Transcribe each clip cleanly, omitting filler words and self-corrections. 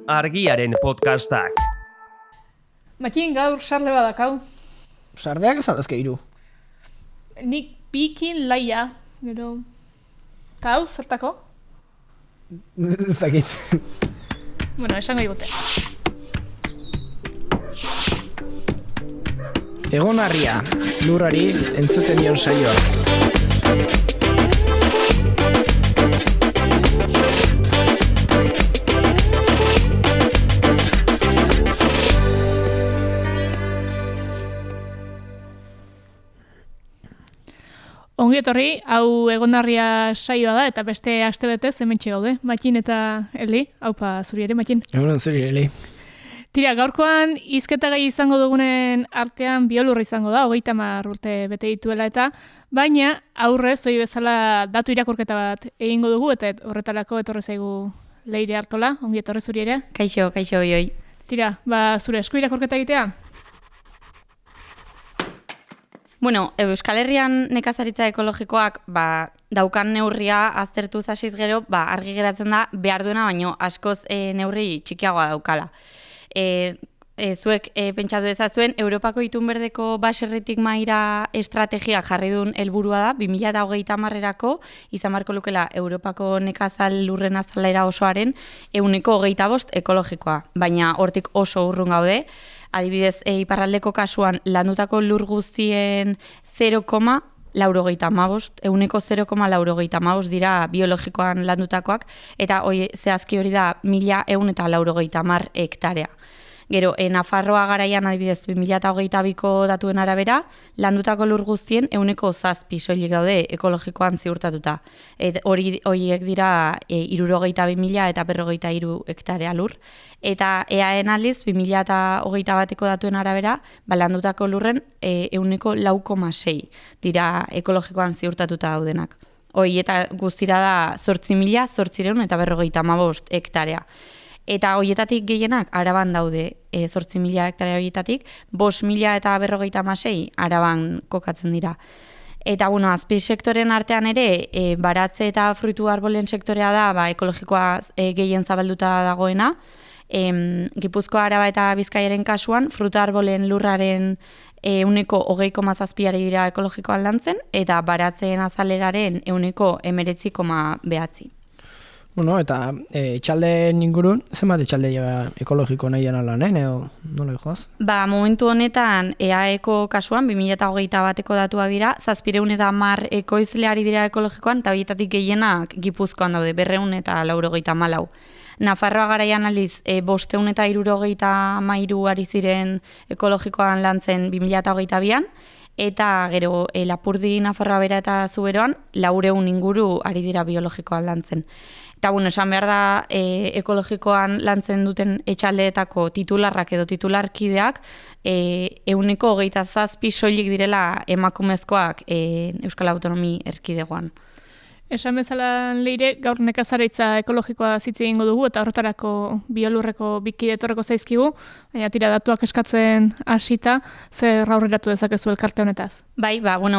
Argiaren podcastak. Makin gaur sarle badakau. Sardeak ez aldazke iru. Nik bikin laia, gero... Kau, zertako? Ez dakit. Bueno, esango digute. Egon harria, lurrari entzuten dion saioa. Ongi etorri, hau egonarria saioa da, eta beste astebetez hementxe gaude. Makin eta Eli, haupa zuri ere, Makin. Egun zuri, Eli. Tira, gaurkoan hizketagai izango dugunen artean biolurra izango da, 30 urte bete dituela eta, baina aurrez, hori bezala datu irakurketa bat egingo dugu, eta horretarako etorri zaigu Leire Artola, ongi etorri zuri ere. Kaixo, oi. Tira, zure esku irakurketa egitea? Bueno, Euskal Herrian nekazaritza ekologikoak daukan neurria aztertu hasiz gero, argi geratzen da behar duena baino askoz neurri txikiagoa daukala. Zuek pentsatu ezazuen, Europako itunberdeko baserritik mahaira estrategia jarri duen helburua da, 2030erako izan beharko lukela Europako nekazal lurren azalera osoaren 25% ekologikoa, baina hortik oso urrun gaude. Adibidez, iparraldeko kasuan landutako lur guztien 0,95 dira biologikoan landutakoak, eta zehazki hori da 1190 hektarea. Gero, Nafarroa garaian adibidez 2022ko datuen arabera, landutako lur guztien 7% soilik daude ekologikoan ziurtatuta. Horiek dira 62.000 eta 43 hektarea lur. Eta EAen aldiz, 2021ko datuen arabera, landutako lurren 4,6% dira ekologikoan ziurtatuta daudenak. Eta guztira da 8.855 hektarea. Eta horietatik gehienak Araban daude, 8.000 hektarea horietatik, 5.056 Araban kokatzen dira. Eta, azpi sektoren artean ere, baratze eta fruitu arbolen sektorea da, ekologikoa gehien zabalduta dagoena. Gipuzkoa, Araba eta Bizkaiaren kasuan, fruta arbolen lurraren 20,7% dira ekologikoan lantzen, eta baratzeen azaleraren 19,9%. Bueno, eta etxaldeen ingurun, zenbat etxalde ekologiko nahi jana lan, edo nola joaz? Momentu honetan, EAeko kasuan, 2021ko datuak dira, 710 ekoizleari dira ekologikoan, eta horietatik gehienak Gipuzkoan daude, 294. Nafarroa garaian aldiz, 573 ari ziren ekologikoan lantzen 2022an, eta gero Lapurdi, Nafarroa bera eta Zuberoan, 400 inguru ari dira biologikoan lantzen. Eta, esan behar da, ekologikoan lantzen duten etxaldeetako titularrak edo titularkideak 27% soilik direla emakumezkoak Euskal Autonomi Erkidegoan. Esan bezala Leire, gaur nekazaritza ekologikoa zitze egingo dugu eta horretarako biolurreko bikide etorreko zaizkigu, baina tira datuak eskatzen hasita, zer aurreratu dezakezu elkarte honetaz?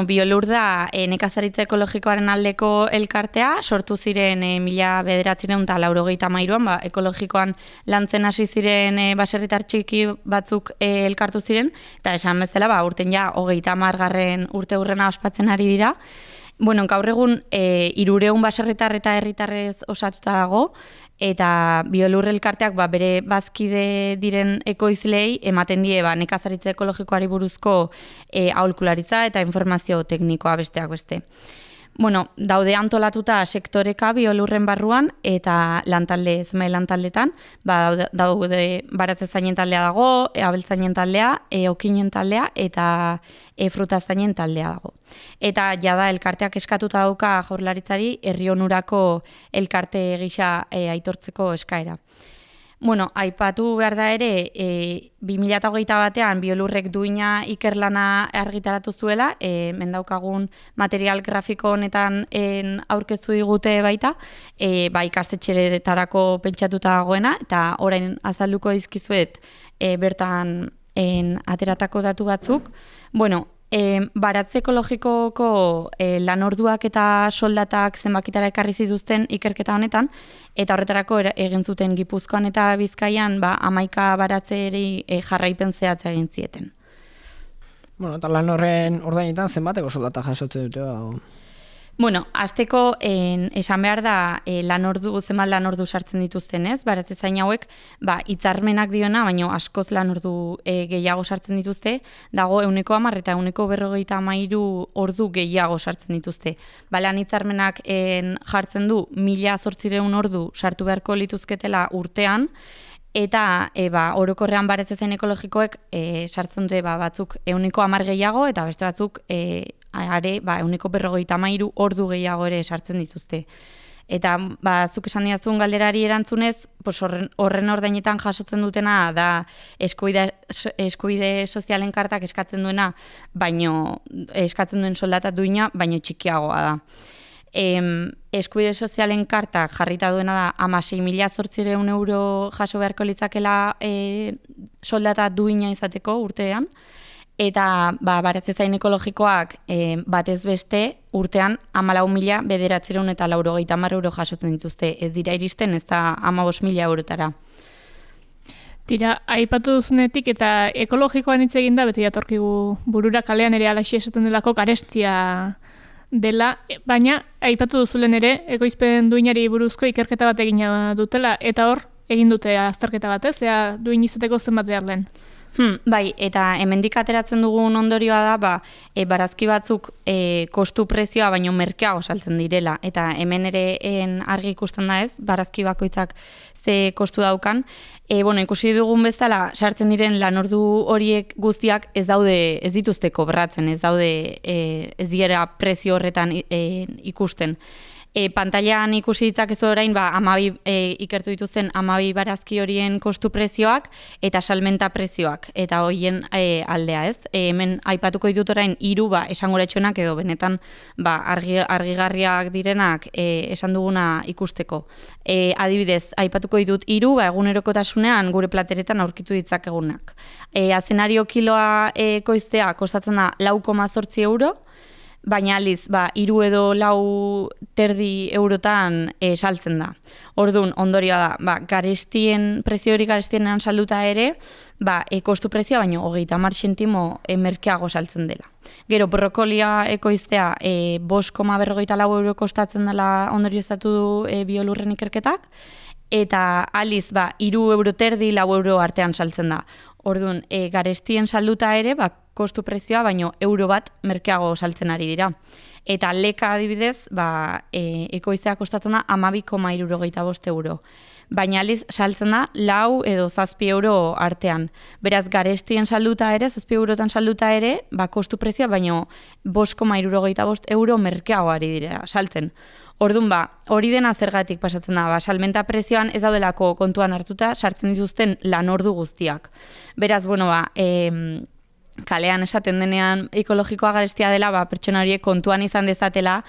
Biolur da nekazaritza ekologikoaren aldeko elkartea, sortu ziren 1993an, ekologikoan lantzen hasi ziren baserritar txiki batzuk elkartu ziren, eta esan bezala, urten 30. urte hurrena ospatzen ari dira. Gaur egun 300 baserritar eta herritarrez osatuta dago, eta biolur elkarteak bere bazkide diren ekoizleei ematen die nekazaritza ekologikoari buruzko aholkularitza eta informazio teknikoa besteak beste. Daude antolatuta sektoreka biolurren barruan eta lantaldetan, daude baratzezainen taldea dago, abeltzainen taldea, okinen taldea eta frutazainen taldea dago. Eta jada elkarteak eskatuta dauka Jaurlaritzari herri onurako elkarte gisa aitortzeko eskaera. Aipatu behar da ere, 2021an biolurrek duina ikerlana argitaratu zuela, mendaukagun material grafiko honetan aurkeztu digute baita, ikastetxeretarako pentsatuta dagoena, eta orain azalduko dizkizuet bertan ateratako datu batzuk. Baratze ekologikoko lanorduak eta soldatak zenbakitara ekarri zituzten ikerketa honetan, eta horretarako egin zuten Gipuzkoan eta Bizkaian 11 baratzeri jarraipen zehatza egin zieten. Bueno, eta lan horren ordainetan zenbateko soldata jasotzen dute Bueno, azteko esan behar da zenbat lanordu sartzen dituzten, ez? Baratze zain hauek, hitzarmenak diona, baina askoz lanordu gehiago sartzen dituzte, dago 110 eta 153 ordu gehiago sartzen dituzte. Lan hitzarmenak jartzen du 1800 ordu sartu beharko lituzketela urtean, eta orokorrean baratze zain ekologikoek sartzen dute batzuk 110 gehiago, eta beste batzuk are 153 ordu gehiago ere sartzen dituzte. Eta zuk esan diazun galderari erantzunez, horren ordainetan jasotzen dutena da eskubide sozialen kartak eskatzen duena, baino eskatzen duen soldata duina, baino txikiagoa da. Eskubide sozialen kartak jarrita duena da 16.800 euro jaso beharko litzakela soldata duina izateko urtean, eta baratze zain ekologikoak batez beste urtean 14.990 euro jasotzen dituzte. Ez dira iristen, ez da 15.000 eurotara. Tira, aipatu duzunetik eta ekologikoan hitz egin da, beti datorkigu burura kalean ere alaxi esaten delako karestia dela, baina aipatu duzulen ere ekoizpen duinari buruzko ikerketa bat egina dutela, eta hor egin dute azterketa bat, ez? Duin izateko zenbat behar lehen. Bai, eta hemendik ateratzen dugun ondorioa da, barazki batzuk kostu prezioa baino merkeago saltzen direla, eta hemen ere argi ikusten da ez, barazki bakoitzak ze kostu daukan. Ikusi dugun bezala, sartzen diren lanordu horiek guztiak ez dituzte kobratzen, ez dira prezio horretan ikusten. Pantailan ikusi ditzakezu orain, ikertu dituzten 12 barazki horien kostu prezioak eta salmenta prezioak, eta horien aldea, ez? Hemen aipatuko ditut orain 3 esangoratsuenak edo benetan argigarriak direnak esan duguna ikusteko. Adibidez, aipatuko ditut 3 egunerokotasunean gure plateretan aurkitu ditzakegunak. Azenario kiloa ekoiztea kostatzen da 4,8 euro, baina aldiz, 3 edo 4,5 eurotan saltzen da. Orduan, ondorioa da, prezio hori garestienean salduta ere, kostu prezioa baino 30 zentimo merkeago saltzen dela. Gero, brokolia ekoiztea 5,44 euro kostatzen dela ondorioztatu du Biolurren ikerketak, eta aldiz, 3 euro terdi, 4 euro artean saltzen da. Orduan, garestien salduta ere, kostu prezioa, baino euro bat merkeago saltzen ari dira. Eta leka adibidez, ekoiztea kostatzen da 12,75 euro. Baina aliz saltzen da 4 edo 7 euro artean. Beraz, garestien salduta ere, 7 eurotan salduta ere, kostu prezioa, baino 5,75 euro merkeago ari dira saltzen. Orduan, hori dena zergatik pasatzen da, salmenta prezioan ez daudelako kontuan hartuta sartzen dituzten lanordu guztiak. Beraz, kalean esaten denean ekologikoa garestia dela, pertsona horiek kontuan izan dezatela,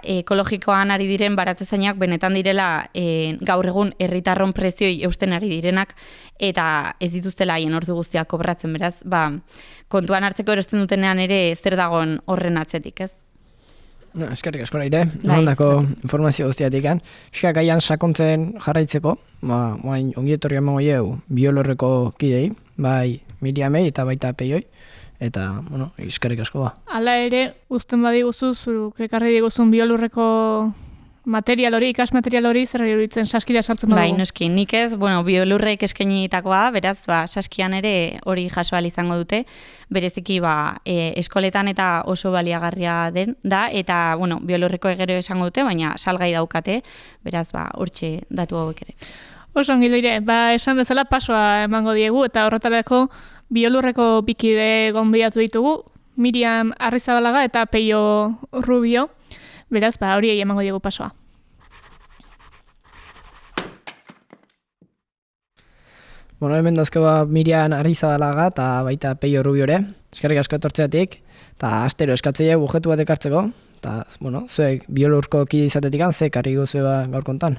ekologikoan ari diren baratzezainak benetan direla gaur egun herritarron prezioi eusten ari direnak, eta ez dituztela haien ordu guztiak kobratzen, beraz, kontuan hartzeko erosten dutenean ere zer dagoen horren atzetik, ez? Eskerrik asko Leire, emandako informazio guztiatik. Fiskak gaian sakontzen jarraitzeko, ongi etorri emango jau Biolurreko kidei, bai Miriamei eta baita Peioi, eta, eskerrik asko ba. Hala ere, uzten badiguzu, zuruk ekarri diguzun Biolurreko material hori, ikasmaterial hori, zer iruditzen saskira sartzen badugu? Bai, noski, nik ez, Biolurrek eskainitakoa da, beraz, saskian ere hori jaso ahal izango dute, bereziki eskoletan eta oso baliagarria da, eta, Biolurreko egero esango dute, baina salgai daukate, beraz, hortxe datu hauek ere. Oso ongi Leire, esan bezala pasoa emango diegu, eta horretarako Biolurreko bikide gonbidatu ditugu, Miriam Arrizabalaga eta Peio Rubio, beraz, hori emango diegu pasoa. Hemen dazko Miriam Arrizabalaga eta baita Peio Rubiore, eskerrik asko etortzeatik, eta astero eskatzea bujetu bat ekartzeko, eta, zuek Biolurko kide izatetik ze ekarri guzue gaur kontan?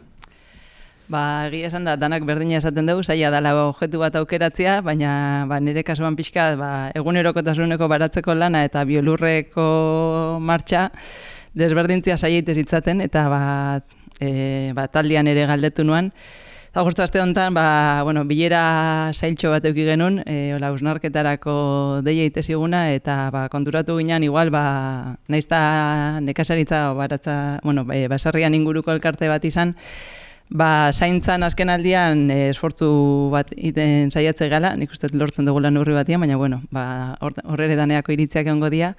Egia esan da, danak berdina esaten dugu, zaila dela objektu bat aukeratzea, baina nire kasuan pixka, egunerokotasuneko baratzeko lana eta biolurreko martxa desberdintzia saiaitez itzaten, eta taldean ere galdetu nuan. Agosto aste honetan, bilera sailtxo bat euki genuen, hausnarketarako deia iteziguna, eta konturatu ginen, igual, naizta nekazaritza, baserrian inguruko elkarte bat izan, zaintzan azken aldian esfortzu bat iten saiatze gala, nik uste lortzen dugula neurri batian, baina horre daneako iritziak egongo dira,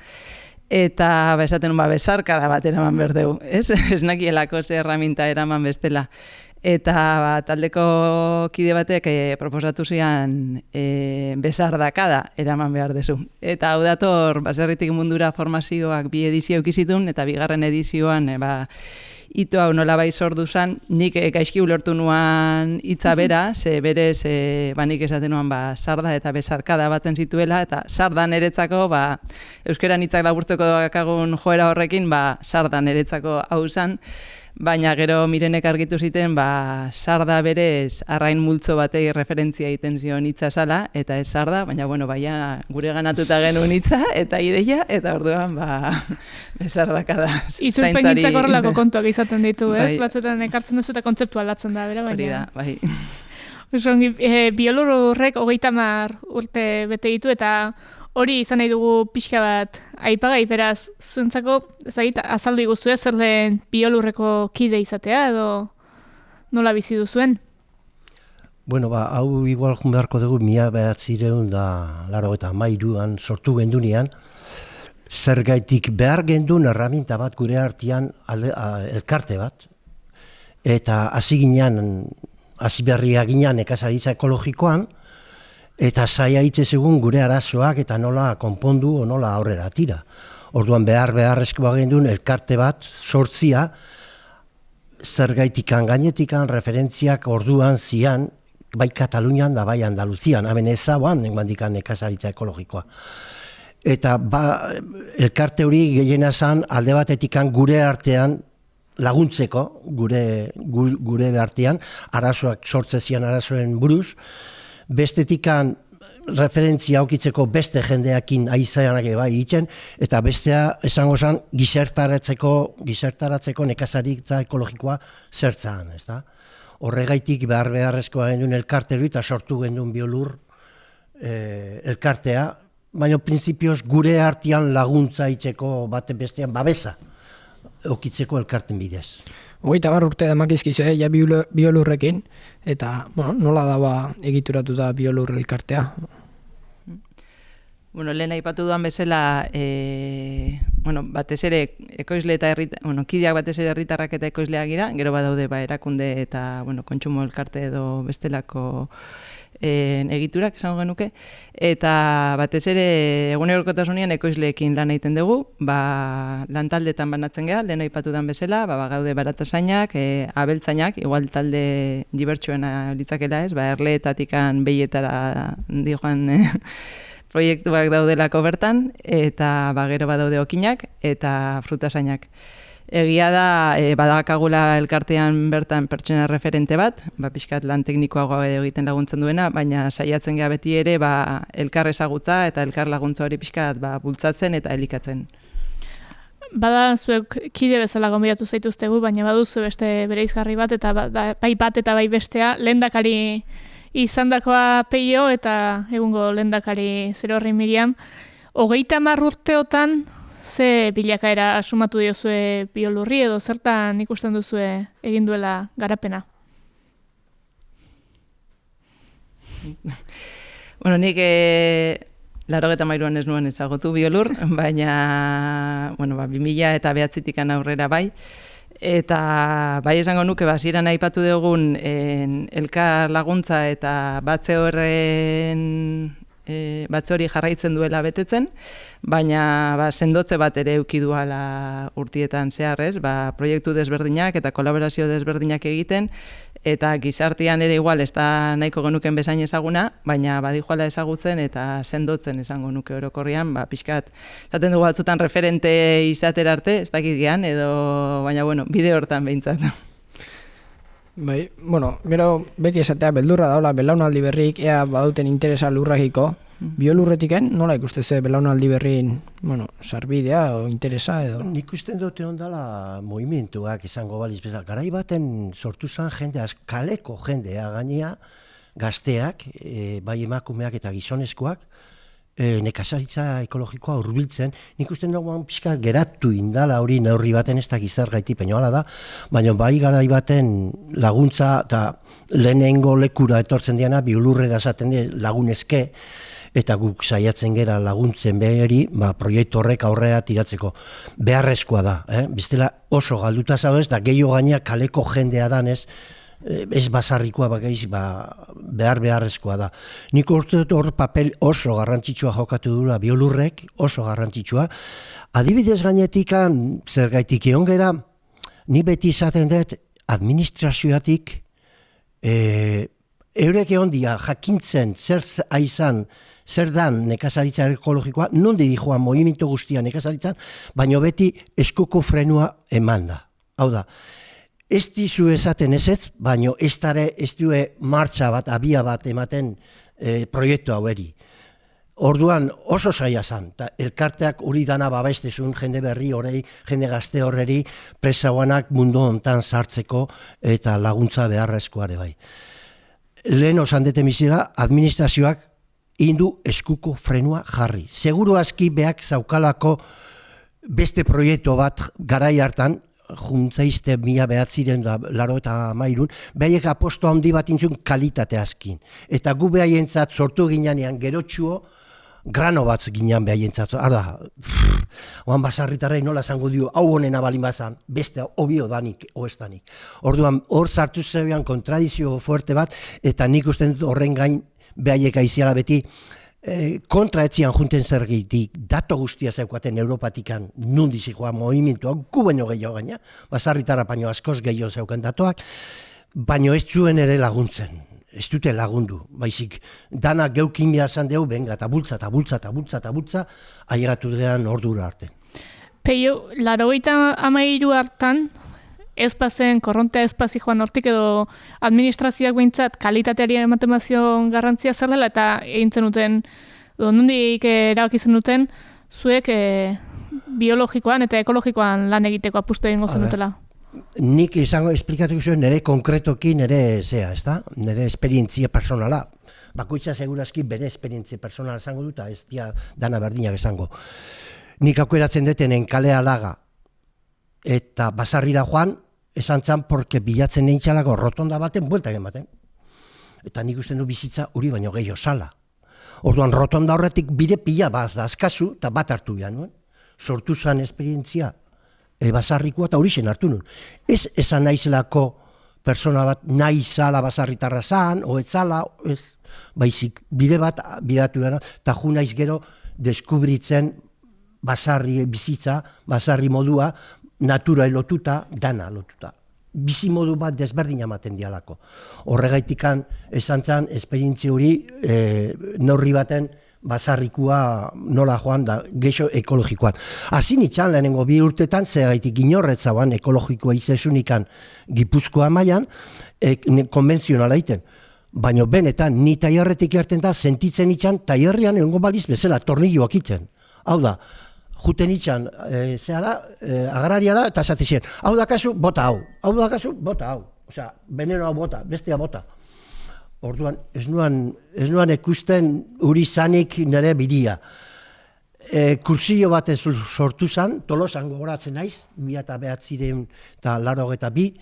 eta esaten besarkada bat eraman berdeu, ez? Ez nakielako ze erraminta eraman bestela. Eta taldeko kide batek proposatu zian besardakada eraman behar dezu. Eta hau dator, baserritik mundura formazioak 2 edizio eukizitun, eta 2. edizioan ito hau nolabait sordu zen, nik gaizki ulertu nuan hitza bera, ze berez nik esaten nuan sarda eta besarkada batzen zituela, eta sardan eretzako, euskeran hitzak laburtzeko dakagun joera horrekin, sardan eretzako hau zen, baina gero Mirenek argitu ziten, sarda berez arrain multzo batei referentzia egiten zion hitza zala, eta ez sarda, baina gure ganatuta genuen hitza, eta ideia, eta orduan besardakada. Itzulpen hitzak horrelako kontuak izaten ditu, ez? Batzuetan ekartzen duzu eta kontzeptu aldatzen da, bera, baina. Hori da, bai. Biolurrek 30 urte bete ditu, eta hori izan nahi dugu pixka bat aipagai, beraz, zuentzako, azaldu iguzu zer lehen biolurreko kide izatea, edo nola bizi duzuen? Hau igual jun beharko dugu 1983an sortu gendunean, zergaitik behar gendun erraminta bat gure artean elkarte bat, eta hasi berria ginen nekazaritza ekologikoan, eta zaila itzezegun gure arazoak eta nola konpondu o nola aurrera tira. Orduan beharrezkoa gendun elkarte bat sortzia, zergaitikan gainetikan referentziak orduan zian, bai Katalunian da bai Andaluzian, hemen ezaguan nengandikan nekazaritza ekologikoa. Eta elkarte hori gehiena zan alde batetikan gure artean laguntzeko, gure artean, arazoak sortzezian arazoen buruz, bestetikan referentzia aukitzeko beste jendeakin aizanak bai itzen, eta bestea esango zen gizartaratzeko nekazaritza ekologikoa zertzan, ez da? Horregaitik beharrezkoa gendun elkarteru eta sortu gendun biolur elkartea, baina printzipioz gure artean laguntza itzeko baten bestean babesa aukitzeko elkarten bidez. 30 urte damakizkizu, biolurrekin, eta nola daba egituratuta biolur elkartea? Lehen aipatu duan bezala, batez ere ekoizle eta kideak batez ere herritarrak eta ekoizleak gira, gero badaude erakunde eta kontsumo elkarte edo bestelako egiturak esango genuke, eta batez ere egunerokotasunean ekoizleekin lan egiten dugu, lantaldetan banatzen geha, lehen aipatu dan bezala, gaude baratzainak, abeltzainak, igual talde dibertsuena litzakela ez, erleetatikan behietara dijoan proiektuak daudelako bertan, eta gero badaude okinak eta frutasainak. Egia da, badakagula elkartean bertan pertsona referente bat, pixkat lan teknikoagoa egiten laguntzen duena, baina saiatzen geha beti ere elkar ezagutza eta elkar laguntza hori pixkat bultzatzen eta elikatzen. Bada zuek kide bezala gonbidatu zaituztegu, baina baduzu beste bereizgarri bat, eta bai bat eta bai bestea, lehendakari izandakoa Peio eta egungo lehendakari Zerorri Miriam. 30 urteotan ze bilakaera asumatu diozue biolurri edo zertan ikusten duzue egin duela garapena? Nik 93an ez nuen ezagutu biolur, baina 2009tik aurrera bai. Eta bai esango nuke hasieran aipatu dugun elkar laguntza eta batze hori jarraitzen duela betetzen, baina sendotze bat ere eduki duala urtietan zehar, ez? Proiektu desberdinak eta kolaborazio desberdinak egiten, eta gizartean ere igual ez da nahiko genuken bezain ezaguna, baina badijoala ezagutzen eta sendotzen esango nuke orokorrian, pixkat, zaten dugu batzutan referente izatera arte, ez dakit gean, edo, baina bide hortan behintzat. Bai, bueno, gero beti esatea beldurra daula belaunaldi berrik ea baduten interesa lurrakiko. Biolurretiken, nola ikustezu belaunaldi berrin, bueno, sarbidea o interesa edo? Nik usten dute ondala movimentuak izango baliz bezala. Garai baten sortu zen jendea, kaleko jendea gainea, gazteak, bai emakumeak eta gizonezkoak, nekazaritza ekologikoa hurbiltzen, nik usten dugu pixka geratu indala hori neurri baten ez da gizargaiti peñoala da, baina bai garai baten laguntza eta lehenengo lekura etortzen diana biolurrera esaten die lagunezke, eta guk saiatzen gera laguntzen beheri, proiektu horrek aurrera tiratzeko. Beharrezkoa da, bestela oso galduta zaudez, da gehiago gaina kaleko jendea danez, ez basarrikoa bakaiz, beharrezkoa da. Nik uste dut hor papel oso garrantzitsua jokatu dula biolurrek, oso garrantzitsua. Adibidez gainetikan, zergaitik egon gera, ni beti izaten dut administrazioatik, eurek egon dia jakintzen zer aizan, zer dan nekazaritza ekologikoa, nondi dijoan movimentu guztia nekazaritzan, baina beti eskuko frenua eman da. Hau da, ez dizu esaten ez, baina ez due martxa bat, abia bat ematen proiektu haueri. Orduan oso zaila zan, eta elkarteak hori dana babestezun jende berri horrei, jende gazte horreri, presaguanak mundu hontan sartzeko eta laguntza beharrezkoare bai. Lehen osan deten bizira, administrazioak indu eskuko frenua jarri. Seguru aski beak zaukalako beste proiektu bat garai hartan, juntzaizte 1980 behaiek aposto handi bat intzun kalitate askin. Eta gu behaientzat sortu ginean gerotxuo, grano bat ginean behaientzat. Arda, oan basarritarrei nola zango dio, hau honena balin bazan, beste obio danik, oestanik. Orduan, hor sartu zebean kontradizio fuerte bat, eta nik usten dut horren gain behaiek aiziala beti, kontra etzian junten zergitik, dato guztia zeukaten Europatikan nundizik joan movimentuak, gu baino gehiago gaina, basarritarra baino askoz gehiago zeuken datoak, baino ez zuen ere laguntzen. Ez dute lagundu, baizik, dana geukin behar zan dugu, benga, eta bultza, ailegatu gehan ordura arte. Peio, 93 hartan, ez bazen, korrontea ez bazi joan hortik edo administrazioak behintzat kalitateari ematen bazion garrantzia zer dela eta egin zenuten, nondik erabaki zenuten, zuek biologikoan eta ekologikoan lan egiteko apustu egingo zenutela. Nik izango esplikatuko zuen nire konkretoki nire zea, ez da? Nire esperientzia personala. Bakoitza segurazki bere esperientzia personala esango dut, ez dia dana berdinak esango. Nik aukeratzen detenen kalea laga eta basarrira joan, esan zan, porque bilatzen nintxalako rotonda baten, buelta egin baten. Eta nik usten du bizitza hori baino gehiago sala. Orduan rotonda horretik bide pila bat da askazu, eta bat hartu behar nuen. Sortu zan esperientzia basarrikoa eta hori zen hartu nuen. Ez esan naizelako persona bat nahi zala basarritarra zan, oetzala, ez, baizik, bide bat bidatu behar, eta ju naiz gero deskubritzen basarri bizitza, basarri modua, natura lotuta, dana lotuta. Bizi modu bat desberdin ematen dialako. Horregaitikan esan zan, esperientzia hori neurri baten basarrikua nola joan da geixo ekologikoan. Hazin itxan lehenengo 2 urtetan, zergaitik inorretzaban ekologikoa izesunikan Gipuzkoa mailan, konbentzionala iten. Baina benetan, ni taierretik erten da, sentitzen itxan, taierrian egongo baliz bezala tornilloak iten. Hau da, juten itxan, agraria da, eta esate ziren, hau dakazu, bota hau, hau dakazu, bota hau. Osea, veneno hau bota, bestea bota. Orduan, ez nuan ikusten uri zanik nire bidia. Kursillo bat ez sortu zan, Tolosan gogoratzen naiz, 1982,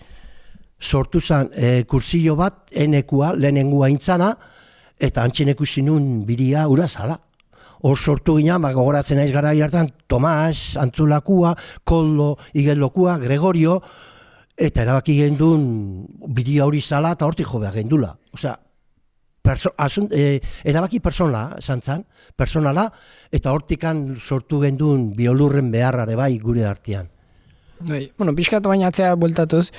sortu zan kursillo bat, enekua, lehenengua intzana, eta antxen ikusi nun bidia ura zala. Hor sortu ginen, gogoratzen naiz garai hartan, Tomas, Antzulakua, Koldo, Igeldokua, Gregorio, eta erabaki gendun bidia hori zala eta hortik jo behar gendula. Osea, erabaki personala, eta hortikan sortu gendun biolurren beharrare bai gure artean. Bueno, pixkat baina atzea bueltatuz,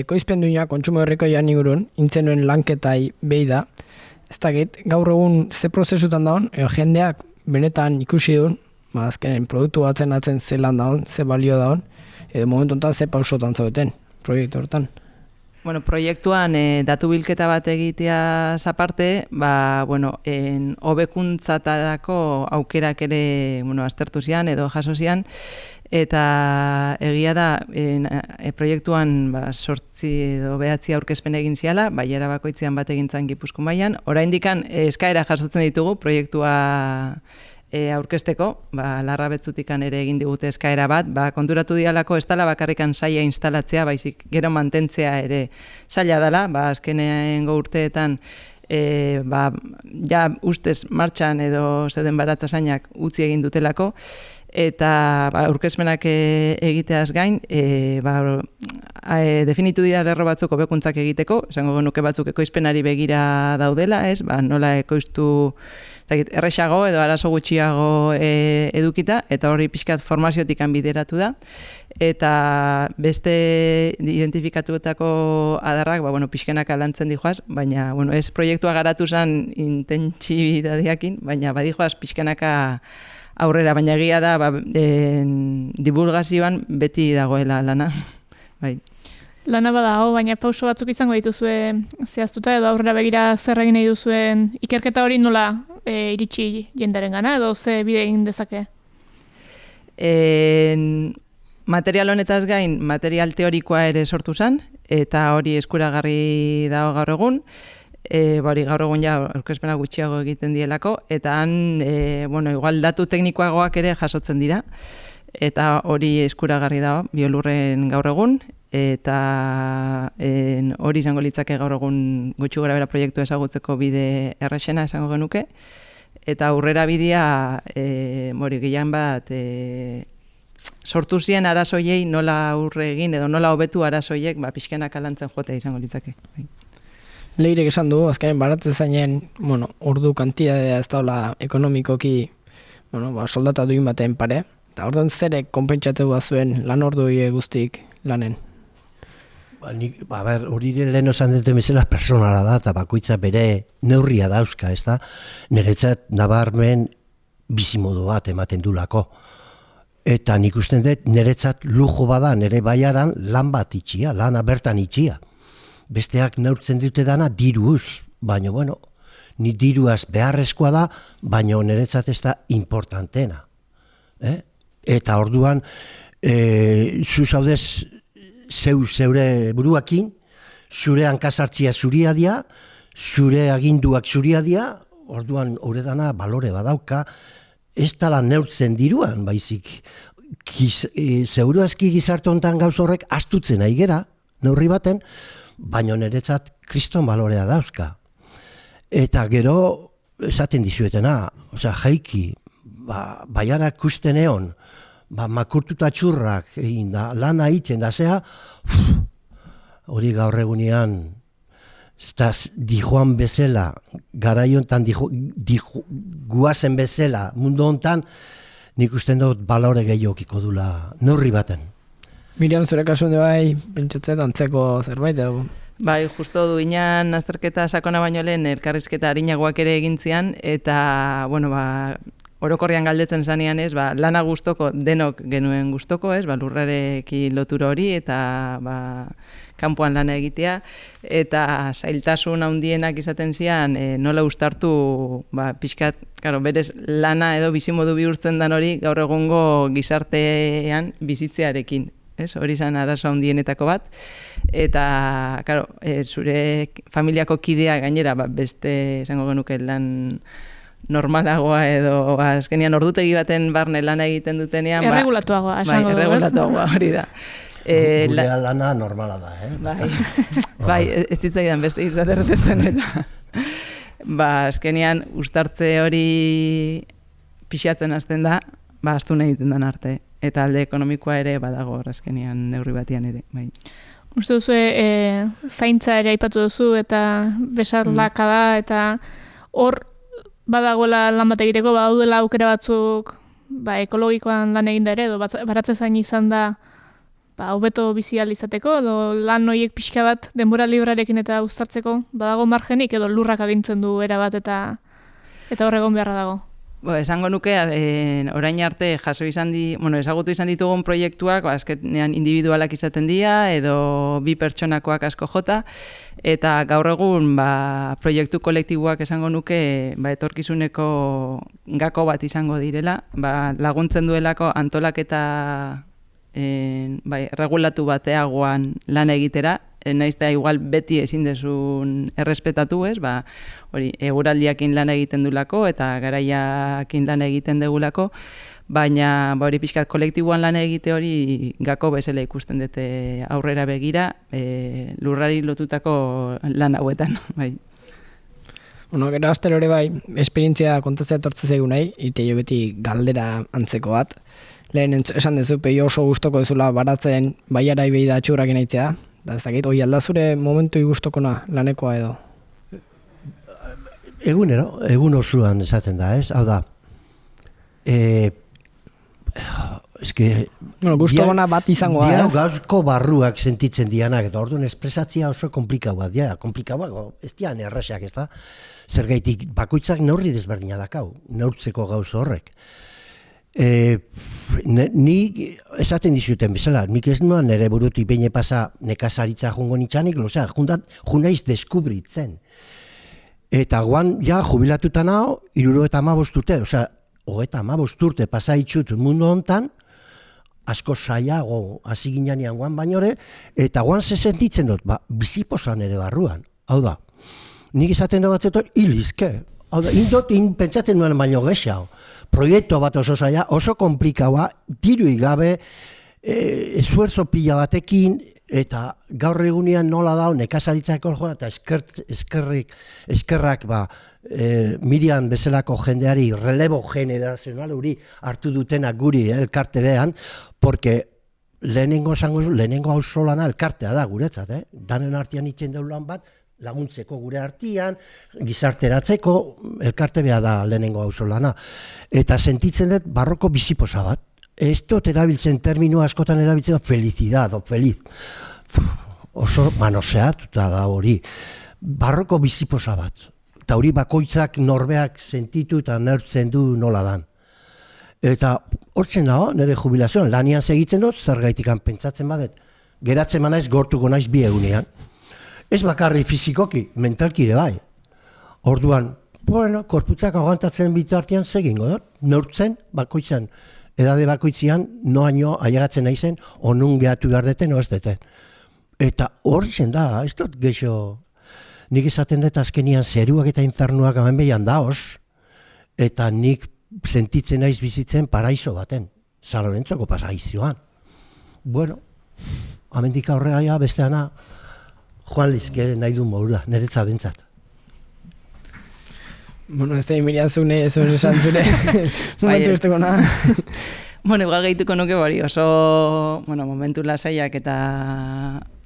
koizpenduina kontsumo herrikoian igurun, intzenuen lanketai behi da, ez dakit, gaur egun ze prozesutan daun, jendeak benetan ikusi duen, azkenen produktu batzen atzen zelan daun, ze balio daun, edo momentu enten ze pausotan zaudeten, proiektu hortan. Bueno, proiektuan datu bilketa bat egitea aparte, hobekuntzatarako aukerak ere aztertu zian edo jaso zian, eta egia da proiektuan 8 edo 9 aurkezpen egin ziala, bailara bakoitzean bat egin zan Gipuzkoan mailan. Oraindikan eskaera jasotzen ditugu proiektua aurkezteko, Larrabetzutikan ere egin digute eskaera bat, konturatu dialako ez dela bakarrikan saia instalatzea, baizik gero mantentzea ere saila dela, azkenengo urteetan ja ustez martxan edo zeuden baratzasainak utzi egin dutelako, eta aurkezpenak egiteaz gain, definitu dira lerro batzuk hobekuntzak egiteko, esango genuke batzuk ekoizpenari begira daudela, nola ekoiztu erresago edo arazo gutxiago edukita, eta hori pixkat formaziotik bideratu da, eta beste identifikatutako adarrak, pixkenak lantzen dijoaz, baina ez proiektua garatu zen intentsibitateakin, baina badijoaz pixkenaka aurrera, baina egia da divulgazioan beti dagoela lana. Bai. Lana badago, baina pauso batzuk izango dituzue zehaztuta edo aurrera begira zer egin nahi duzuen ikerketa hori nola iritsi jendaren gana edo ze bide egin dezake? Material honetaz gain, material teorikoa ere sortu zen, eta hori eskuragarri dago gaur egun. Hori gaur egun ja aurkezpena gutxiago egiten dielako, eta han, igual datu teknikoagoak ere jasotzen dira, eta hori eskuragarri dago Biolurren gaur egun, eta hori izango litzake gaur egun gutxi gorabehera proiektu ezagutzeko bide errexena esango genuke, eta aurrera bidea gehiago bat sortu zien arazoiei nola aurre egin edo nola hobetu arazoiek pixkenak alantzen jotea izango litzake. Leirek esan du, azkaren baratzen zainen, ordu kantidadea ez daula ekonomikoki, soldata duin baten pare, eta orduan zerek konpentsatzeu zuen lan ordui guztik lanen? Hori lehen osan dut emezela personala da, eta bakoitza bere neurria dauzka, ez da? Niretzat nabarmen bizimodu bat ematen dulako. Eta nik usten dut, niretzat lujo bada, nire baiaran lan bat itxia, lana bertan itxia. Besteak neurtzen dute dana diruz, baina, ni diruaz beharrezkoa da, baina niretzat ez da importantena. Eta orduan, zu zaudez zeure buruakin, zure hankasartzia zuria dia, zure aginduak zuria dia, orduan hori dana balore badauka, ez dala neurtzen diruan, baizik, zeuruazki gizarte honetan gauz horrek astutzen nahi gera, neurri baten, baina niretzat kriston balorea dauzka. Eta gero, esaten dizuetena, jaiki, baiarak kusten egon, makurtuta txurrak egin da, lana egiten da zea, hori gaur egunean, dijoan bezala, garaiontan guazen bezala, mundu hontan, nik usten dut balore gehiokiko dula neurri baten. Miriam, zure kasuan bai, pentsatzen antzeko zerbait edo? Bai, justo duinan azterketa sakona baino lehen elkarrizketa arinagoak ere egintzian, eta, orokorrian galdetzen zanean ez, lana gustoko denok genuen gustoko ez, lurrarekin lotura hori, eta kanpoan lana egitea, eta zailtasun handienak izaten zian, nola uztartu, pixkat, berez lana edo bizimodu bihurtzen dan hori gaur egungo gizartean bizitzearekin. Hori izan arazo handienetako bat, eta zure familiako kidea gainera beste esango genuke lan normalagoa edo azkenian ordutegi baten barne lana egiten dutenean erregulatuagoa, esango dugu. Erregulatuagoa, hori da. Gurea lana normala da, Bai, ez ditzaidan beste izaterretetzen eta azkenian uztartze hori pixatzen hasten da, astun egiten den arte. Eta alde ekonomikoa ere badago azkenian neurri batian ere. Bai. Uste duzu, zaintza ere aipatu duzu eta besarlaka da, eta hor badagoela lan bat egiteko, badaudela aukera batzuk ekologikoan lan eginda ere, edo baratze zain izan da hobeto bizi ahal izateko, edo lan horiek pixka bat denbora librarekin eta uztartzeko, badago margenik edo lurrak agintzen du era bat eta horregon beharra dago. Esango nuke, orain arte ezagutu izan ditugun proiektuak, azkenean individualak izaten dira, edo bi pertsonakoak asko jota, eta gaur egun proiektu kolektiboak esango nuke etorkizuneko gako bat izango direla, laguntzen duelako antolaketa regulatu bateagoan lan egitera, naiz da igual beti ezin dezun errespetatu, hori eguraldiakin lan egiten dulako eta garaiakin lan egiten degulako, baina hori pixkat kolektiboan lan egite hori gako bezala ikusten dute aurrera begira, lurrari lotutako lan hauetan, bai. Bueno, gero astero ere bai, esperientzia kontatzea etortze zaigu nahi, ite jo beti galdera antzeko bat. Lehen esan dezu, peio oso gustoko dezula baratzen baiarai behi da atxurrak inaitzea. Da ez dakit, oi alda zure momentu igustokona lanekoa edo? Egun osoan esaten da, ez? Hau da, gustokona bat izango da, ez? Gauzko barruak sentitzen dianak, eta orduan espresatzia oso komplikauak, ez dian erraxak, ez da? Zergaitik, bakoitzak neurri desberdina dakau, neurtzeko gauz horrek. Nik esaten dizuten bezala, nik ez nuen nire burutik behin pasa nekazaritza jungo nitzanik, junaiz deskubritzen. Eta guan, jubilatuta nago, 75 urte, hogeita 15 urte pasaitxut mundu hontan, asko saiago hasi ginean guan bainore, eta guan ze sentitzen dut, biziposan ere barruan. Hau da, nik esaten da batzetan, hilizke. Hau da, pentsatzen nuen baino gexau. Proiektu bat oso zaila, oso komplikaua, dirui gabe, esfuerzo pila batekin, eta gaur egunean nola da, nekazaritza ekologoa, eta eskerrak Miriam bezalako jendeari, relebo generazional hori hartu dutenak guri elkarte behan, porque lehenengo auzolana elkartea da guretzat, danen artean itzen deulan bat, laguntzeko gure artean, gizarteratzeko, elkarte beha da lehenengo auzolana. Eta sentitzen dut barroko biziposa bat. Ez dut erabiltzen termino askotan erabiltzen felicidad o feliz. Oso manoseatuta da hori. Barroko biziposa bat. Eta hori bakoitzak norbeak sentitu eta neurtzen du nola dan. Eta hortzen dago, nire jubilazioan, lanian segitzen dut, zergaitikan pentsatzen badet. Geratzen manaiz gortuko naiz 2 egunean. Ez bakarri fizikoki, mentalki ere bai. Orduan, korputzak aguantatzen bitartean segingo dut, neurtzen bakoitzan, edade bakoitzian, noaino ailegatzen naizen, onun gehatu behar deten, o ez deten. Eta hori zen da, ez dut geixo, nik esaten dut azkenian zeruak eta infernuak hemen behian daoz, eta nik sentitzen naiz bizitzen paraiso baten, Zalorentzoko pasaizioan. Bueno, amendik aurrera besteana, Juan Lizke nahi du modura, niretza bentsat. Bueno, ez da Miriam zune esan zure momentu besteko na. Igual gehituko nuke hori oso momentu lasaiak eta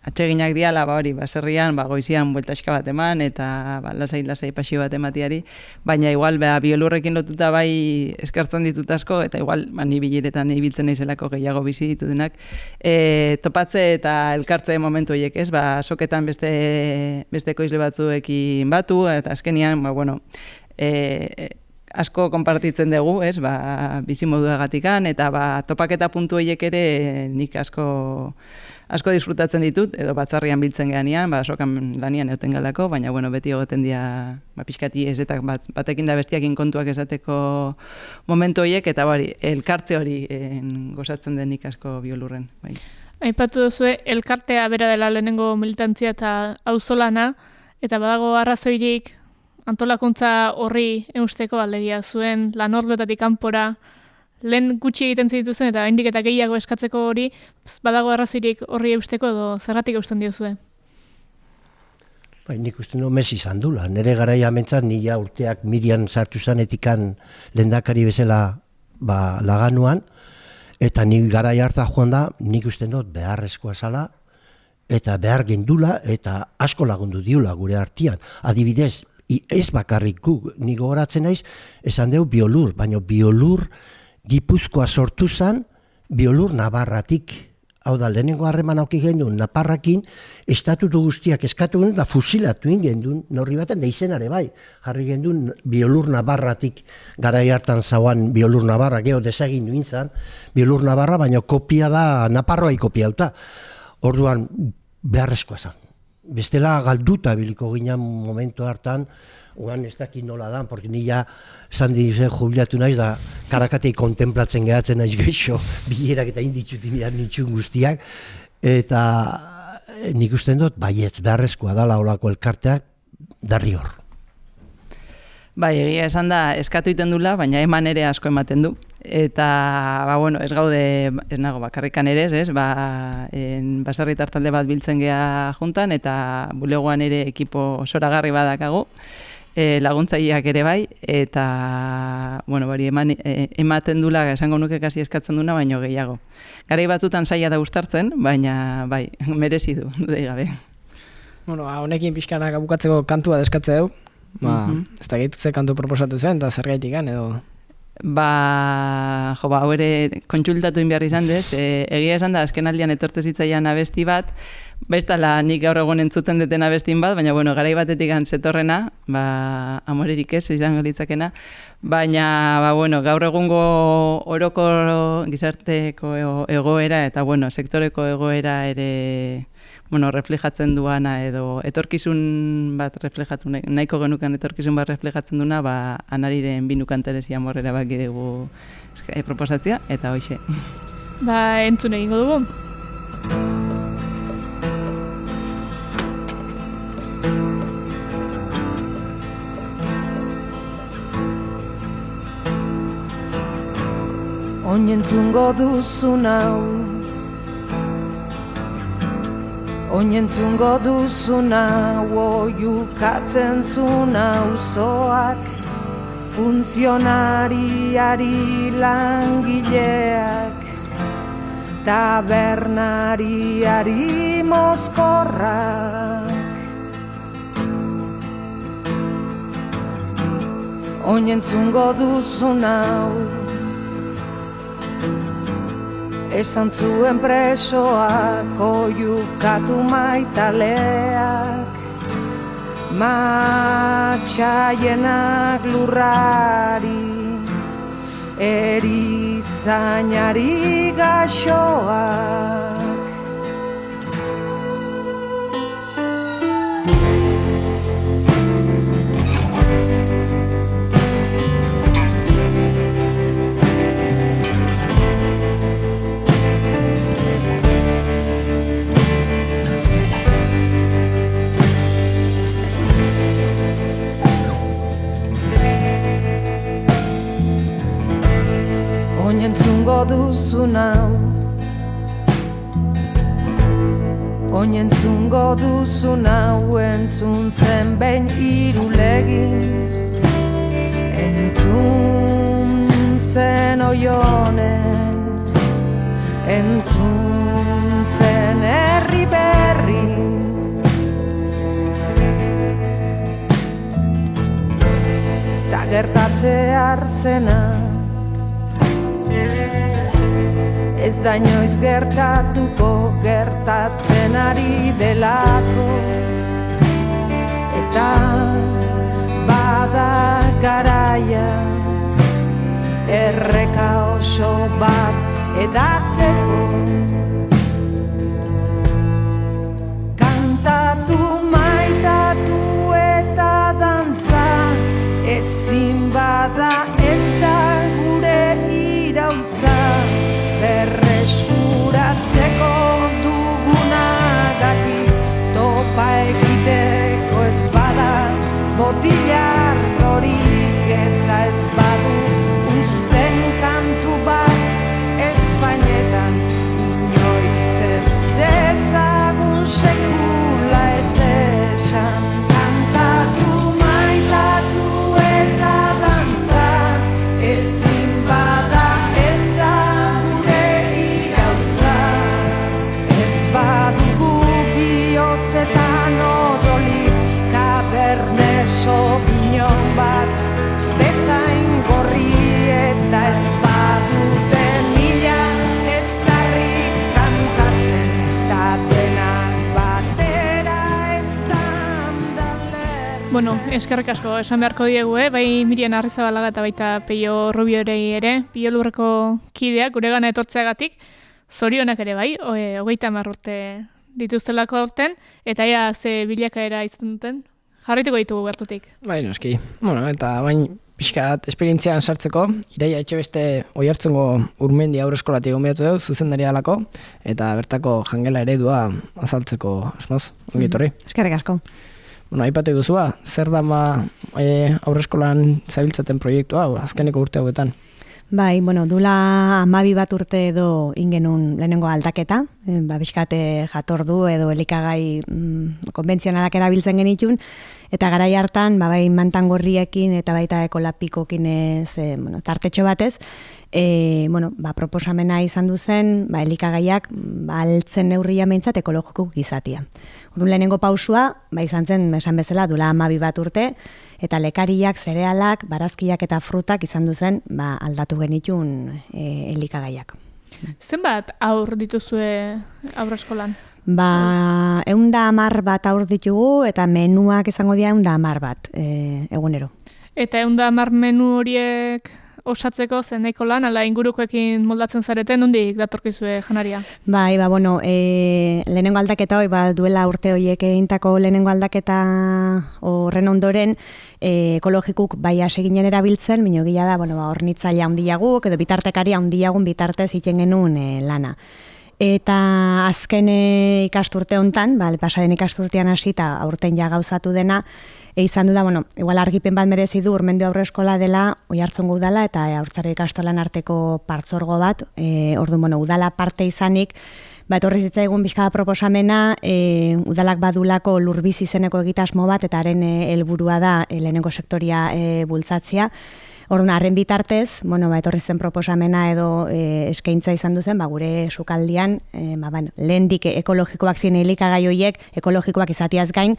atseginak diala, baserrian, goizian bueltaxka bat eman, eta lasai pasio bat ematiari, baina igual, biolurrekin lotuta bai eskartzen ditut asko, eta igual, ni bileretan ibiltzen naizelako gehiago bizi ditudenak, topatze eta elkartze momentu horiek, ez, soketan beste koizle batzuekin batu, eta azkenian, asko konpartitzen dugu, ez, bizimoduagatikan, eta topaketa puntu horiek ere nik asko disfrutatzen ditut, edo batzarrian biltzen gehanean, sokan lanian egoten galako, baina beti egoten dira pixkati ezetak batekin da bestiakin kontuak esateko momentu horiek, eta elkartze hori gozatzen denik asko biolurren. Aipatu duzue, elkartea bera dela lehenengo militantzia eta auzolana, eta badago arrazoirik antolakuntza horri eusteko alegia zuen lanorduetatik kanpora, lehen gutxi egiten zituzen eta oraindik eta gehiago eskatzeko hori, badago arrazoirik horri eusteko edo zergatik eusten diozue? Nik uste no Messi izan dula. Nere garaia mentzat nila urteak Miriam sartu zanetikan lehendakari bezala laganuan, eta nik garai harta joan da, nik uste dut beharrezkoa zala, eta behar gendula, eta asko lagundu diula gure artean. Adibidez, ez bakarrik gu, nik gogoratzen naiz, esan deu biolur, baina biolur Gipuzkoa sortu zen, biolur Navarratik Hau da, lehenengo harreman auki gendun Naparrakin, estatutu guztiak eskatu gendun da fusilatu gendun, norri baten da izenare bai. Jarri gendun Biolur Navarratik, garai hartan zauan Biolur Navarra, geho desegin duin zan, Biolur Navarra, baina kopia da, Naparroai kopiauta. Orduan, beharrezkoa zan. Bestela galduta biliko ginen momentu hartan, uan ez dakit nola da, porque nila zandi jubilatu naiz da Karakatei kontemplatzen gehatzen naiz geixo, bilerak eta inditxutin nitxun guztiak, eta nik usten dut, baietz, beharrezkoa dala olako elkarteak, darri hor. Bai, egia esan da, eskatu iten dula, baina eman ere asko ematen du. Eta, bueno, ez gaude, ez nago, bakarrikan ere, ez, baserritar talde bat biltzen gea juntan, eta bulegoan ere ekipo zoragarri badakagu, laguntzaileak ere bai, eta, bueno, bari ematen dula, esango nuke kasi eskatzen duna, baino gehiago. Garai batzutan zaila da uztartzen, baina, bai, merezi du, dei gabe. Bueno, honekin pixkanak abukatzeko kantua deskatzea du, ez da gehitze kantu proposatu zen, eta zer gaitik edo... hau ere kontsultatu behar izan dez, egia esan da, azken aldian etortze zitzaian abesti bat, bestala nik gaur egun entzuten deten abestin bat, baina bueno, garai batetik zetorrena, amorerik ez, izango litzakena, baina bueno, gaur egungo oroko gizarteko egoera, eta bueno, sektoreko egoera ere reflejatzen duana edo etorkizun bat reflejatu, nahiko genukan etorkizun bat reflejatzen duena, Anariren binukan Teresia Morrera baki dugu proposatzea, eta hoxe. Entzun egingo dugu. Oinentzungo duzun hau, oinentzungo duzun hau, oiukatzen zun auzoak, funtzionariari langileak, tabernariari mozkorrak. Oinentzungo duzun hau, esan zuen presoak, oiukatu maitaleak, matxaienak lurrari, erizainari gaxoak. Oinentzungo duzun hau, oinentzungo duzun hau, entzun zen behin Irulegin, entzun zen Oionen, entzun zen herri berrin. Ta gertatzear zena, ez da inoiz gertatuko, gertatzen ari delako, eta bada garaia, erreka oso bat edateko. Kantatu, maitatu eta dantza, ezin bada ez da gure iraultza, berreskuratzeko dugunagatik, topa egiteko ez bada botilar dorik, eta ez badu uzten kantu bat ezpainetan, inoiz ez dezagun sekula ez esan. Kantatu, maitatu eta dantza, ezin bada ez da gure iraultza, ez badugu bihotzetan odolik, Cabernet Sauvignon bat bezain bueno, eskerrik asko esan beharko diegu, bai Mirian Arrizabalaga eta baita Peio Rubiorei ere, Biolurreko kideak guregana etortzeagatik, zorionak ere bai, 30 urte dituztelako aurten, eta ea ze bilakaera izan duten, jarrituko ditugu gertutik. Bai, noski. Bueno, eta bain pixkat esperientzian sartzeko, Iraia Etxebeste Oiartzungo Urmendi Haurreskolatik gonbidatu dugu, zuzendari alako, eta bertako jangela eredua azaltzeko, asmoz, ongi etorri. Eskerrik asko. Bueno, aipatu eguzua, zer dama haurreskolan zabiltzaten proiektua, azkeneko urte hauetan? Bai, bueno, dula 12 bat urte edo ingenun lehenengo aldaketa, bizkate jatordu edo elikagai konbentzionalak erabiltzen genitun, eta garai hartan, bai mantangorriekin eta baita ekolapikokin tartetxo batez, proposamena izan duzen, elikagaiak altzen neurria meintzat ekologiko izatea. Orduan lehenengo pausua, izan zen, esan bezala, dula 12 bat urte, eta lekariak, zerealak, barazkiak eta frutak izan duzen aldatu genitun elikagaiak. Zenbat aur dituzue haurreskolan? 110 bat aur ditugu eta menuak izango dira 110 bat egunero. Eta 110 menu horiek osatzeko zen nahiko lan, ala ingurukoekin moldatzen zareten, nondik datorkizue janaria? Bai, lehenengo aldaketa hori, duela urte horiek egintako lehenengo aldaketa horren ondoren, ekologikuk bai aseginen erabiltzen, minio gila da, hornitzaile handiaguk, edo bitartekaria handiagun bitartez iten genuen lana. Eta azken ikasturte hontan, pasaden ikasturtean hasi eta aurten ja gauzatu dena, izan du da, igual argipen bat merezi du Urmendi Haurreskola dela, Oiartzungo udala eta Haurtzaro ikastolan arteko partzorgo bat, orduan, udala parte izanik, etorri zitzaigun bizkada proposamena, udalak badulako lurbizi izeneko egitasmo bat, eta haren helburua da lehenengo sektoria bultzatzea. Orduan, harren bitartez, etorri zen proposamena edo eskaintza izan duzen, gure sukaldian, lehendik ekologikoak ziren elikagai horiek, ekologikoak izatiaz gain,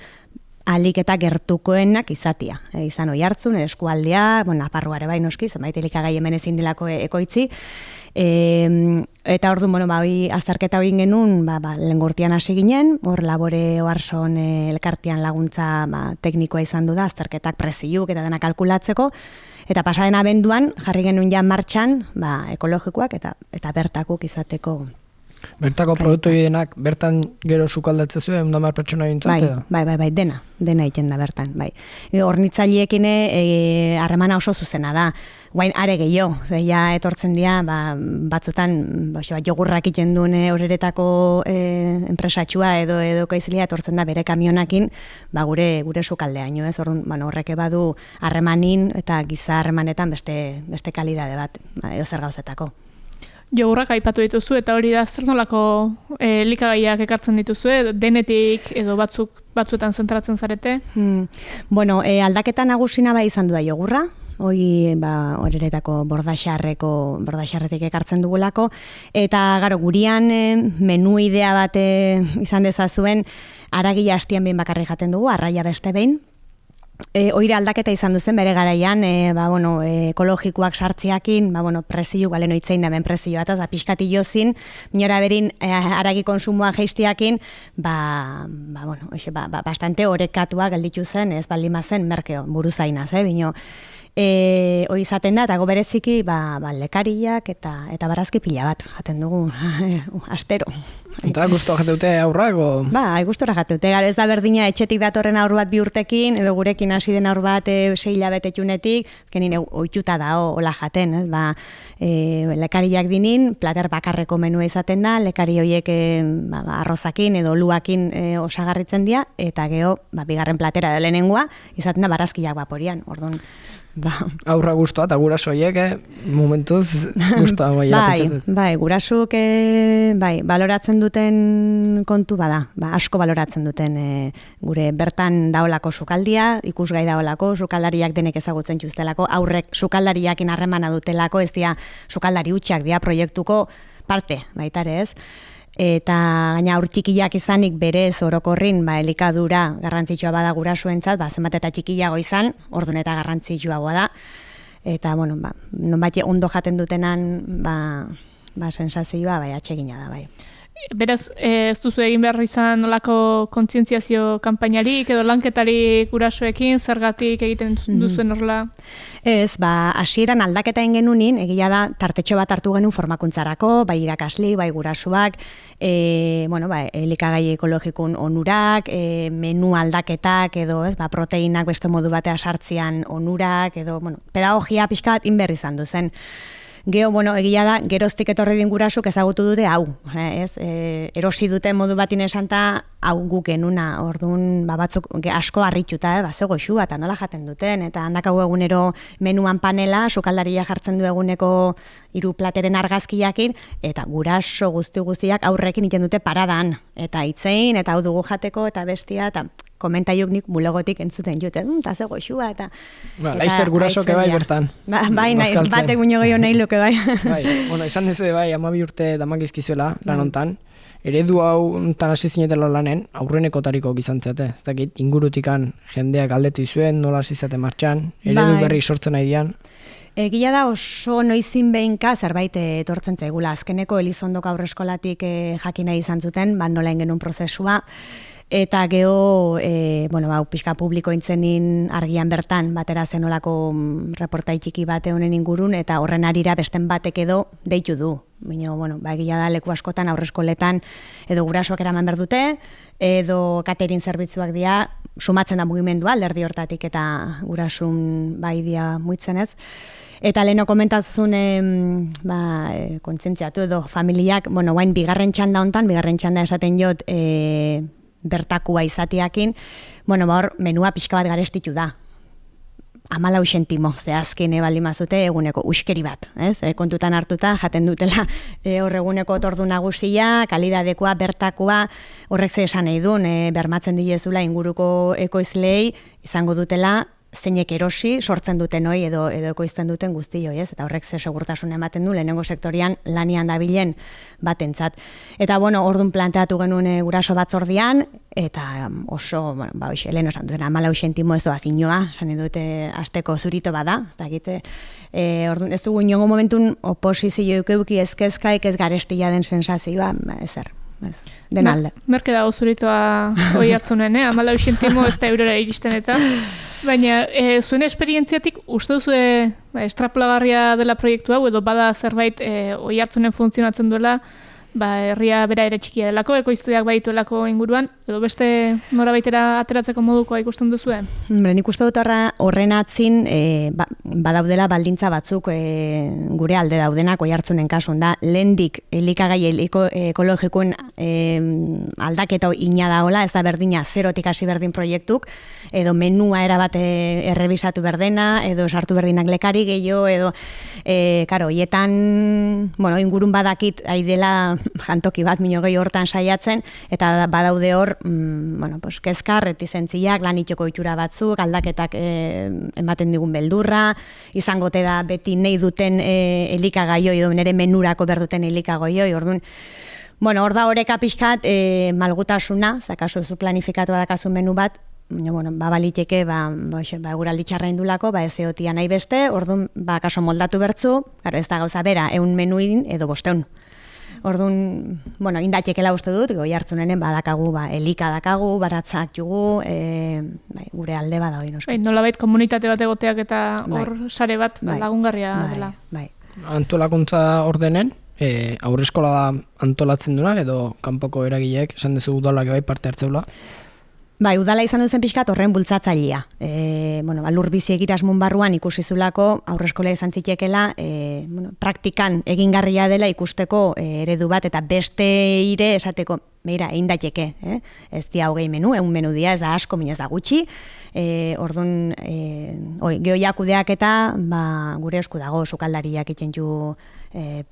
alik eta gertukoenak izatia. Izan Oiartzun, eskualdea, aparruare bai noski, zenbait elikagai hemen ezin delako ekoitzi. Eta orduan, azterketa hori genuen, lehengurtian hasi ginen, hor labore oarson elkartian laguntza teknikoa izan du da, azterketak preziuk eta dena kalkulatzeko, eta pasaden abenduan jarri genuen ja martxan ekologikoak eta bertakuk izateko. Bertako produktu denak bertan gero sukaldatze zuen, 110 pertsona bintzat? Bai, dena egiten da bertan, bai. Hornitzaileekin harremana oso zuzena da. Guain are gehiago, etortzen dira, batzutan jogurrak egiten duen horeretako enpresatxua edo kaizilea etortzen da bere kamionakin, gure sukaldeaino, ez? Horrek badu harremanin eta giza harremanetan beste kalidade bat, edo zer gauzetako. Jogurrak aipatu dituzu eta hori da zer nolako elikagaiak ekartzen dituzue, denetik edo batzuetan zentratzen zarete? Aldaketa nagusina izan du da jogurra, hori horeretako bordaxarretik ekartzen dugulako, eta gurian menu idea bat izan dezazuen, aragia hastian behin bakarri jaten dugu, arraia beste behin, Oire aldaketa izan duzen bere garaian, ekologikoak sartziakin, prezio, baleno itzein da ben prezioa, eta pixkati jozin, minora berin aragi konsumoa geistiakin, bastante orekatua gelditu zen, ez baldin mazen merkeo, buruzainaz, bino. Hori izaten da, eta bereziki lekariak eta barazki pila bat jaten dugu, astero. Eta guztua jateute aurrak? Guztura jateute, ez da berdina etxetik datorren aur bat 2 urtekin, edo gurekin hasi den aur bat 6 hilabetetxunetik, kenin ohituta da hola jaten, lekariak dinin, plater bakarreko menua izaten da, lekari horiek arrozakin edo luakin osagarritzen dira, eta geho, bigarren platera da lehenengoa, izaten da barazkiak vaporian, orduan. Aurra guztua eta gurasoiek momentuz guztua Bai, gurasuk baloratzen duten kontu asko baloratzen duten gure bertan daolako sukaldia, ikusgai daolako, sukaldariak denek ezagutzen txuztelako, aurrek sukaldariakin harremana dutelako, ez dira sukaldari utxak dira proiektuko parte, baitare ez. Eta gaina aur txikiak izanik berez orokorrin elikadura garrantzitsua bada gurasoentzat, zenbat eta txikiago izan, orduan eta garrantzitsuagoa da. Eta, nonbait ondo jaten dutenan, sensazioa atsegina da, bai. beraz, ez duzu egin behar izan nolako kontzientziazio kanpainarik edo lanketarik gurasoekin, zergatik egiten duzuen horrela? Ez, hasieran aldaketa egin genunin, egia da, tartetxo bat hartu genuen formakuntzarako, bai irakasli, bai gurasuak, elikagai ekologikun onurak, menu aldaketak edo, proteinak beste modu batea sartzean onurak edo, pedagogia pixka bat inberri izan duzen. Gero, egia da, geroztik etorri din gurasuk ezagutu dute hau, erosi dute modu batin esanta hau guk genuna, orduan batzuk asko harrituta, ze goxua eta nola jaten duten, eta handak hau egunero menuan panela, sukaldaria jartzen du eguneko 3 plateren argazkiakin, eta guraso guztiak aurrekin iten dute paradan, eta itzein, eta hau dugu jateko, eta bestia, eta komentaiok nik bulegotik entzuten jute, eta ze goxua, eta... Laizter gurasoke bai bertan. Bai, batek guino gehiago nahi luke bai. Esan dezu bai, 12 urte damakizkizuela, lan hontan. Eredu hau ontan hasi zinetela lanen, aurrenekotariko gizantziate. Ez dakit, ingurutikan jendeak galdetu izuen, nola hasi zate martxan, eredu berri sortzen nahi dian. Egia da oso noizin behinka zerbait etortzen zaigula. Azkeneko Elizondoko aurreskolatik jakina izan zuten, nola genuen prozesua. Eta geho, pixka publiko intzenin argian bertan, batera zenolako reportai txiki bate honen ingurun, eta horren arira besten batek edo deitu du. Egia da leku askotan aurreskoletan edo gurasoak eraman behar dute, edo catering zerbitzuak dira, sumatzen da mugimendua, alderdi hortatik eta gurasun bai dia muitzen ez. Eta leheno komentazun kontzientziatu edo familiak, guain bigarren txanda hontan, bigarren txanda esaten jot, bertakua izatiakin, hor menua pixka bat garestitu da. 14 zentimo, zehazkin baldin mazute eguneko uskeri bat, kontutan hartuta jaten dutela hor eguneko tordu nagusia, kalidadekoa, bertakoa, horrek ze esan nahi duen, bermatzen dilezula inguruko ekoizlei izango dutela, zeinek erosi, sortzen duten hoi edo ekoizten duten guzti hoi, eta horrek ze segurtasun ematen du lehenengo sektorian lanian dabilen batentzat. Eta orduan planteatu genuen guraso batzordian, eta oso, lehen esan duten 14 zentimo ez doa zinua, esan dute asteko zurito bada, eta egite, orduan ez dugu inongo momentun oposizio euki ezkezkaik ez garestia den sensazioa, ezer. Den alde. Merke dago zuritoa hoi hartzunen, 14 zentimo ez da eurora iristen eta. Baina, zuen esperientziatik uste duzu estrapolagarria dela proiektu hau, edo bada zerbait hoi hartzunen funtzionatzen duela, herria bera ere txikia delako, ekoiztuak baituelako inguruan, edo beste norabaitera ateratzeko modukoa ikusten duzue? Nik uste dut horren atzin badaudela baldintza batzuk gure alde daudenak hoi hartzunen kasun da, lehendik elikagai ekologikoen aldaketa ina daola, ez da berdina zerotik hasi berdin proiektuk, edo menua erabat errebisatu berdena, edo sartu berdinak lekari gehiago, edo, hoietan, ingurun badakit aidela jantoki bat minogei hortan saiatzen, eta badaude hor, kezkar, retizentziak, lanitxoko itxura batzuk, aldaketak ematen digun beldurra, izangote da beti nahi duten elikagaioi, edo nire menurako berduten elikagaioi, orduan, hor da horeka pixkat malgutasuna, zakaso zu planifikatu badakazun menu bat, baliteke, guraldi txarra indulako, ez eotia nahi beste, orduan, kaso moldatu bertzu, ez da gauza bera, 100 menuin edo 500. Orduan, indatekela uste dut, goi hartzunenen badakagu, elika dakagu, baratzak jugu, gure alde bada hori nosko. Nolabait komunitate bat egoteak eta hor sare bat lagungarria dela. Antolakuntza ordenen, aurreskola da antolatzen duna, edo kanpoko eragileek, esan dezu udalak parte hartzeula? Udala izan duzen pixkat horren bultzatzailea. Lur bizi egitasmun barruan ikusizulako aurreskola izan zitekela, praktikan egingarria dela ikusteko eredu bat, eta beste ire esateko, beira, egin daiteke, ez dia 20 menu, 1 menu dia, ez da asko, minez da gutxi, orduan, geoiakudeak eta gure esku dago, sukaldariak itxentzu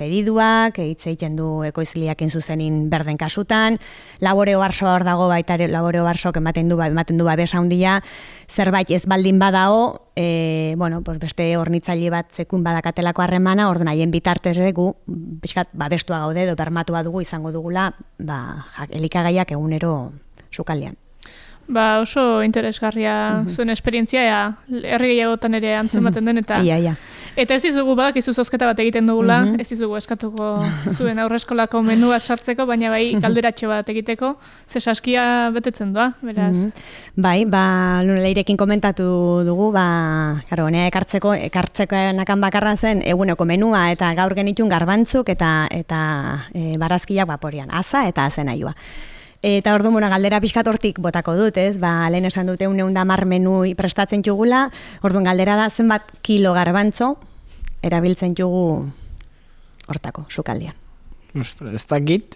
pediduak, hitz egiten du ekoizliak zuzenin berden kasutan, laboreo barsoa hor dago, baita laboreo barsok ematen du babesa handia, zerbait ez baldin badao, beste hornitzaile bat zekun badakatelako harremana, orduan haien bitartez dugu, pixkat babestua gaude, edo bermatua dugu izango dugula, elikagaiak egunero sukaldean. Oso interesgarria zuen esperientzia, herri gehiagotan ere antzematen den, eta Eta ez dizugu badakizu zozketa bat egiten dugula, ez dizugu eskatuko zuen aurreskolako menua sartzeko, baina bai galderatxo bat egiteko, ze saskia betetzen doa, beraz. Bai, Leirekin komentatu dugu, karo, honea ekartzekoenakan bakarra zen eguneko menua eta gaur genitun garbantzuk eta barazkiak baporian, aza eta azenaioa. Eta ordu galdera pixkat hortik botako dut, ez? Lehen esan dute 110 menu prestatzen txugula, orduan galdera da zenbat kilo garbantzo erabiltzen txugu hortako, sukaldian. Ez dakit,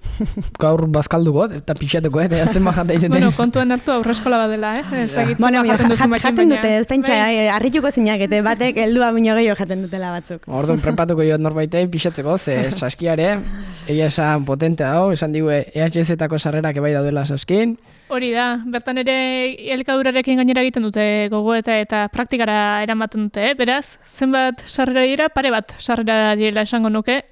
gaur bazkalduko, eta pixatuko, eta zen bajat egiten. Bueno, kontuan hartu aurreskola badela, Ez dakit bueno, jaten duzu makin jaten dute, ez pentsa, harrituko zinakete, batek heldua bino gehiago jaten dutela batzuk. Orduan prepatuko jot norbaitei pixatzeko, ze saskiare, egia esan potente hau, esan digue EHZ-etako sarrerak ebai daudela saskin. Hori da, bertan ere elikadurarekin gainera egiten dute gogoeta eta praktikara eramaten dute, beraz, zenbat sarrera dira, pare bat sarrera direla esango nuke.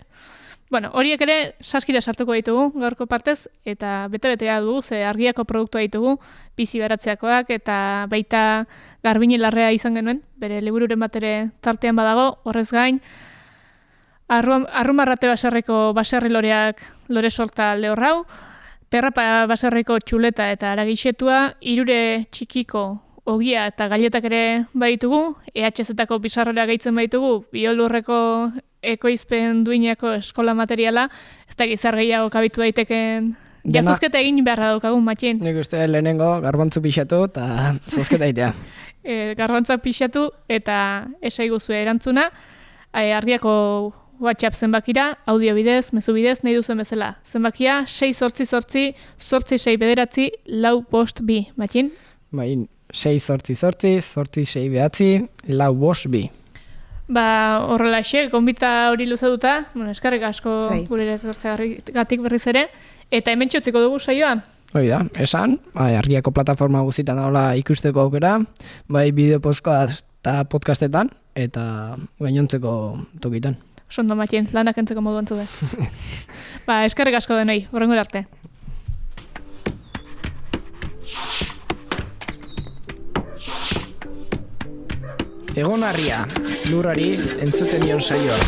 Bueno, horiek ere saskira sartuko ditugu gaurko partez, eta bete-betea dugu, ze argiako produktua ditugu, bizi baratzeakoak, eta baita Garbine Larrea izan genuen, bere libururen bat ere tartean badago, horrez gain, Arrumarrate baserriko baserri loreak lore sorta lehorrau, Perrapa baserriko txuleta eta aragixetua, Irure txikiko ogia eta gailetak ere baitugu, EHZ-etako bizarrorea gehitzen baitugu, Biolurreko ekoizpen duinako eskola materiala, ez da gizar gehiago kabitu daiteken. Jazozketa egin beharra daukagun, Matxin. Nik uste lehenengo garbantzu pixatu eta zozketa egitea. Garbantzak pixatu eta esaiguzue erantzuna, argiako WhatsApp zenbakira, audio bidez, mezu bidez, nahi duzen bezala. Zenbakia 688-864-462, Matxin? Bai, 688-864-462. Horrela xe, gonbita hori luze duta, eskarrik asko gure etortzeagatik berriz ere, eta hemen txotziko dugu saioa. Hoi da, esan, argiako plataforma guztietan daula ikusteko aukera, bai bideopodcast eta podcastetan, eta gainontzeko tokitan. Sondo Matien, lanak entzeko moduan zude. Eskarrik asko denoi, horrengora arte. Egon harria, lurrari entzuten dion saioa.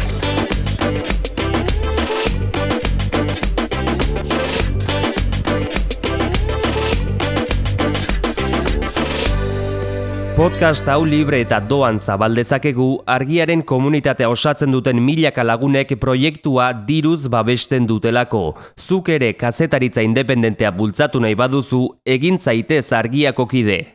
Podcast hau libre eta doan zabaldezakegu argiaren komunitatea osatzen duten milaka lagunek proiektua diruz babesten dutelako. Zuk ere kazetaritza independentea bultzatu nahi baduzu, egin zaitez argiako kide.